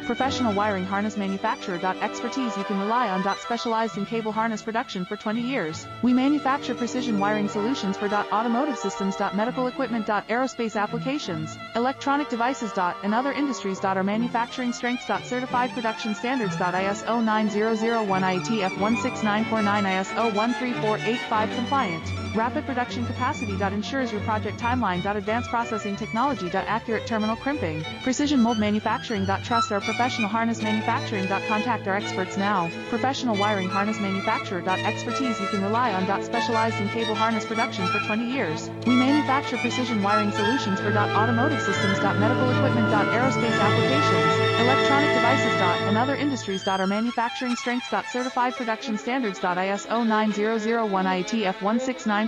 Professional wiring harness manufacturer. Expertise you can rely on. Specialized in cable harness production for 20 years. We manufacture precision wiring solutions for automotive systems. Medical equipment. Aerospace applications, electronic devices. And other industries. Our manufacturing strengths. Certified production standards. ISO 9001 IATF 16949 ISO 13485 compliant. Rapid production capacity. Ensures your project timeline. Advanced processing technology. Accurate terminal crimping. Precision mold manufacturing. Trust our professional harness manufacturing. Contact our experts now. Professional wiring harness manufacturer. Expertise you can rely on. Specialized in cable harness production for 20 years. We manufacture precision wiring solutions for automotive systems. Medical equipment. Aerospace applications, electronic devices. And other industries. Our manufacturing strengths. Certified production standards. ISO 9001 IATF 169